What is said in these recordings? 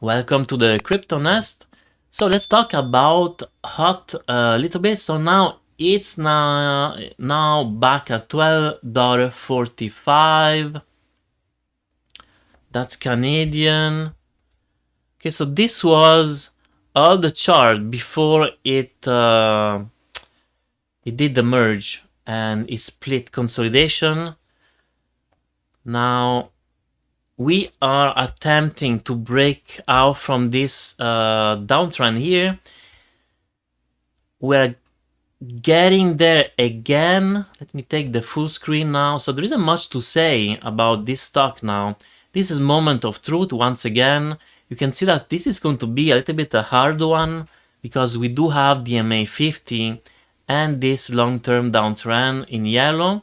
Welcome to the Crypto Nest. So let's talk about hot a little bit. So now it's now back at $12.45. That's Canadian. Okay, so this was all the chart before it did the merge and it split consolidation. Now we are attempting to break out from this downtrend here. We're getting there again. Let me take the full screen now. So there isn't much to say about this stock now. This is moment of truth once again. You can see that this is going to be a little bit a hard one because we do have DMA 50 and this long-term downtrend in yellow,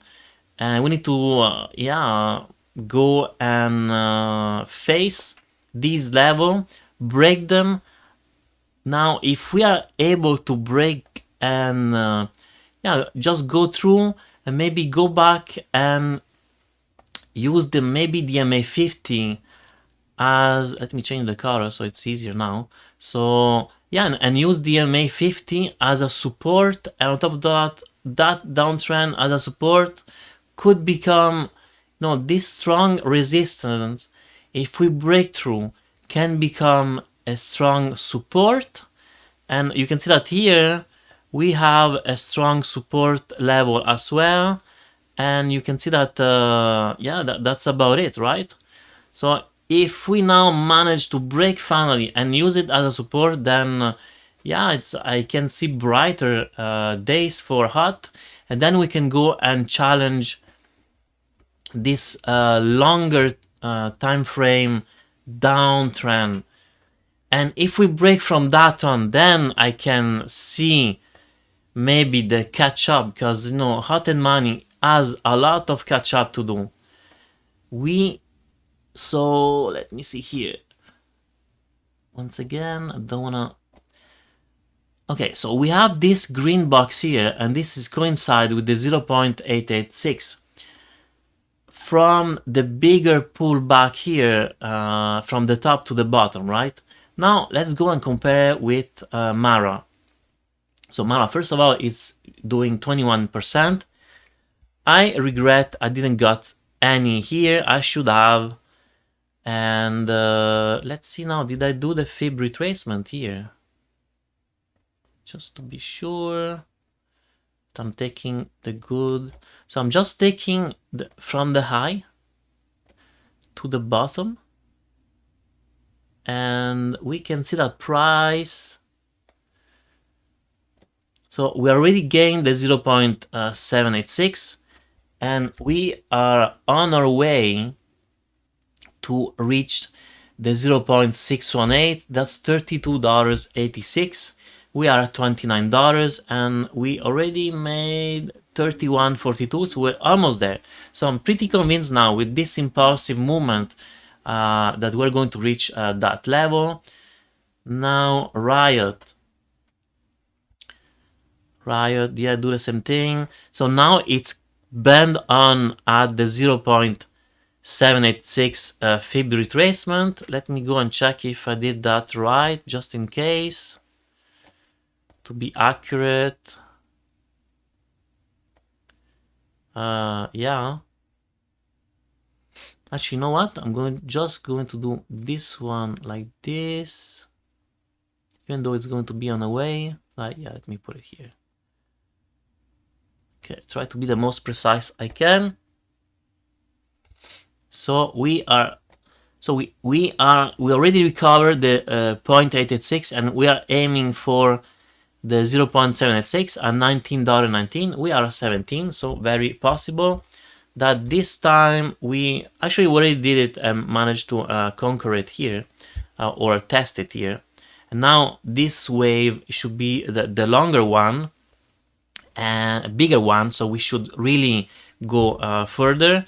and we need to go and face these level, break them. Now if we are able to break and just go through and maybe go back and use the maybe DMA 50 as, let me change the color so it's easier now. So yeah, and use DMA 50 as a support, and on top of that, that downtrend as a support could become, this strong resistance, if we break through, can become a strong support. And you can see that here we have a strong support level as well, and you can see that that's about it, right? So if we now manage to break finally and use it as a support, then I can see brighter days for hot, and then we can go and challenge this longer time frame downtrend. And if we break from that one, then I can see maybe the catch up, because hot and money has a lot of catch up to do. So let me see here. Once again, I don't wanna. Okay, so we have this green box here, and this is coincide with the 0.886 from the bigger pullback here, from the top to the bottom, right? Now let's go and compare with Mara. So Mara, first of all, it's doing 21%. I regret I didn't got any here. I should have. And let's see now, did I do the fib retracement here? Just to be sure that I'm taking the good. So I'm just taking from the high to the bottom. And we can see that price. So we already gained the 0.786, and we are on our way to reach the 0.618. That's $32.86. We are at $29 and we already made $31.42, so we're almost there. So I'm pretty convinced now with this impulsive movement that we're going to reach that level. Now Riot, yeah, do the same thing. So now it's bend on at the 0.786 fib retracement. Let me go and check if I did that right, just in case, to be accurate. Yeah. Actually, you know what? I'm just going to do this one like this, even though it's going to be on the way. Yeah, let me put it here. Okay, try to be the most precise I can. So we already recovered the 0.886, and we are aiming for the 0.786 at $19.19. We are 17, so very possible that this time we actually already did it and managed to conquer it here, or test it here. And now this wave should be the longer one and a bigger one, so we should really go further.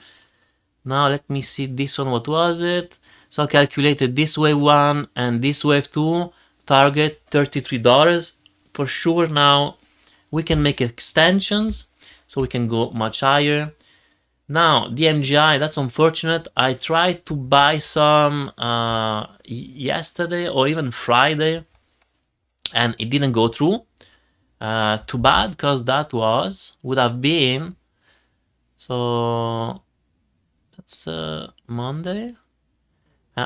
Now let me see this one, what was it? So I calculated this wave 1 and this wave 2, target $33 for sure. Now we can make extensions, so we can go much higher. Now, Dmgi, that's unfortunate. I tried to buy some yesterday or even Friday, and it didn't go through. Too bad, because that would have been, so that's Monday.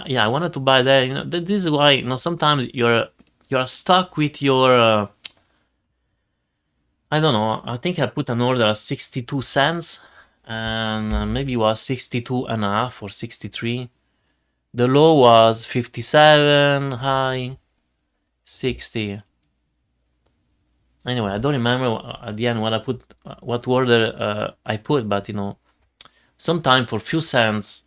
Yeah, I wanted to buy there. You know, this is why, you know, sometimes you're stuck with your I don't know. I think I put an order at 62 cents, and maybe it was 62 and a half or 63. The low was 57, high 60. Anyway, I don't remember at the end what I put, what order I put, but you know, sometime for few cents,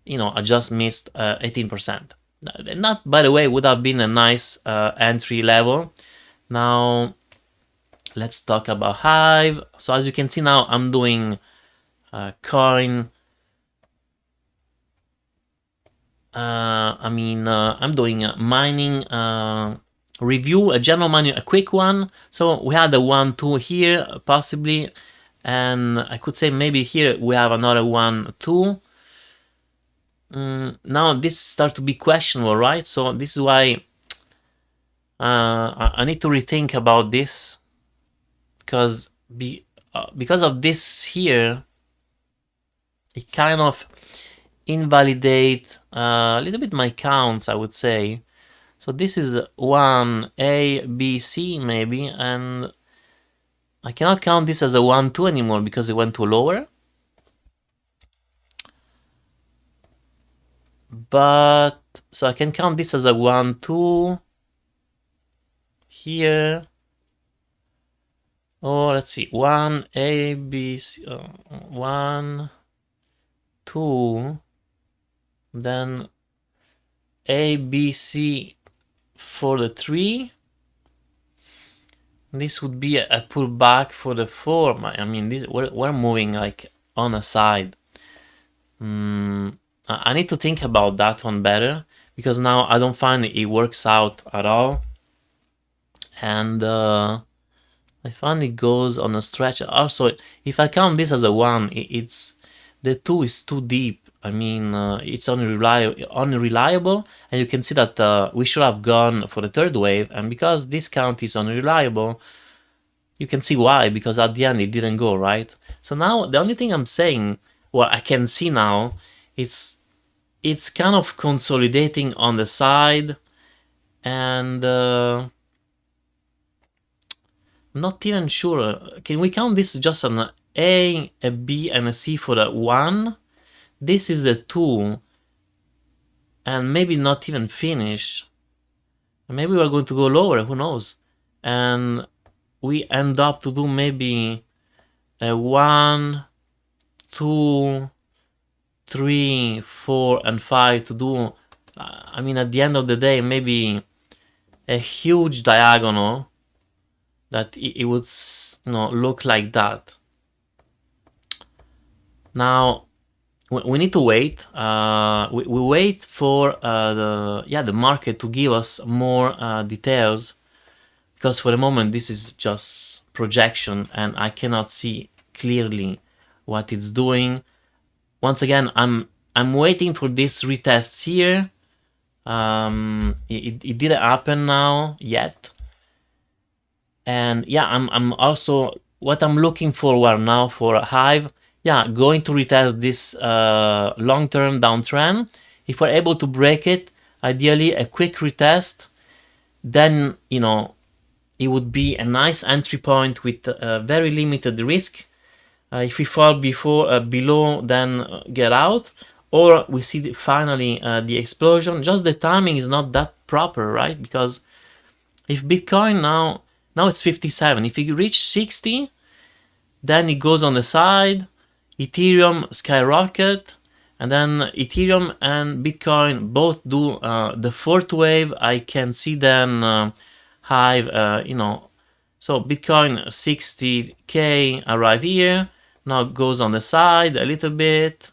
you know, I just missed 18%. That, by the way, would have been a nice entry level. Now, let's talk about Hive. So as you can see now, I'm doing coin. I'm doing a mining review, a general mining, a quick one. So we had a 1-2 here, possibly, and I could say maybe here we have another 1-2. Now this starts to be questionable, right? So this is why I need to rethink about this, because of this here, it kind of invalidate a little bit my counts, I would say. So this is 1 A, B, C maybe, and I cannot count this as a 1-2 anymore because it went to lower. But so I can count this as a 1-2 here. Oh, let's see, 1 A, B, C, 1, 2, then A, B, C for the 3. This would be a pullback for the 4. I mean, we're moving like on a side. I need to think about that one better, because now I don't find it works out at all. And I find it goes on a stretch. Also, if I count this as a 1, it's the 2 is too deep. I mean, it's unreliable, and you can see that we should have gone for the third wave, and because this count is unreliable, you can see why, because at the end it didn't go, right? So now the only thing I'm saying, what I can see now, it's kind of consolidating on the side, and not even sure. Can we count this just an A, a B, and a C for the 1? This is the 2, and maybe not even finish. Maybe we're going to go lower, who knows? And we end up to do maybe a 1, 2, 3, 4, and 5 to do, I mean, at the end of the day, maybe a huge diagonal that it would, you know, look like that. Now, we need to wait. We wait for the market to give us more details, because for the moment this is just projection and I cannot see clearly what it's doing. Once again, I'm waiting for this retest here. It didn't happen now yet, and yeah, I'm also, what I'm looking forward now for Hive, yeah, going to retest this long-term downtrend. If we're able to break it, ideally a quick retest, then, you know, it would be a nice entry point with very limited risk. If we fall below, then get out, or we see finally the explosion. Just the timing is not that proper, right? Because if Bitcoin now it's 57, if it reach 60, then it goes on the side, Ethereum skyrocket, and then Ethereum and Bitcoin both do the fourth wave. I can see then Hive, you know, so Bitcoin 60k arrive here, now it goes on the side a little bit,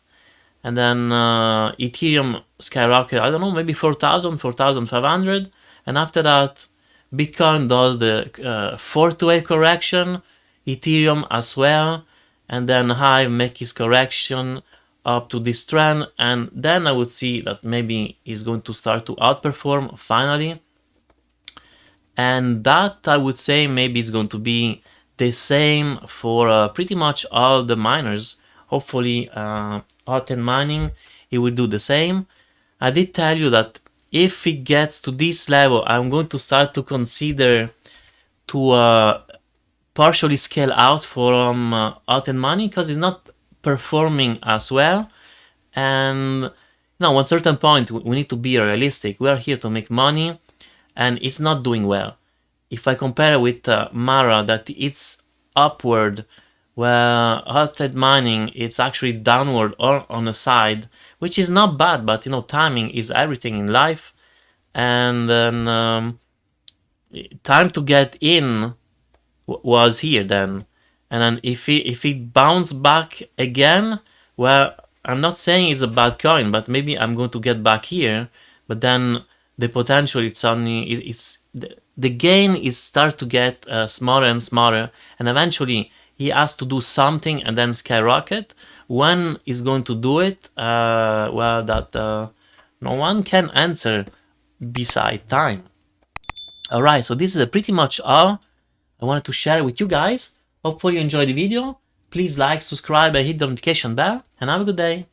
and then Ethereum skyrocket, I don't know, maybe 4,000, 4,500, and after that Bitcoin does the fourth wave correction, Ethereum as well, and then Hive make his correction up to this trend, and then I would see that maybe he's going to start to outperform finally. And that, I would say, maybe it's going to be the same for pretty much all the miners. Hopefully Hot and Mining, it will do the same. I did tell you that if it gets to this level, I'm going to start to consider to partially scale out from Hot and Mining, because it's not performing as well. And at a certain point, we need to be realistic. We are here to make money, and it's not doing well. If I compare with Mara, that it's upward, where Hot and Mining, it's actually downward or on the side, which is not bad, but timing is everything in life. And then time to get in was here then. And then if it bounced back again, well, I'm not saying it's a bad coin, but maybe I'm going to get back here. But then the potential, the gain is start to get smaller and smaller, and eventually he has to do something and then skyrocket. When he's going to do it, well, that no one can answer beside time. Alright, so this is pretty much all I wanted to share with you guys. Hopefully you enjoyed the video. Please like, subscribe, and hit the notification bell, and have a good day.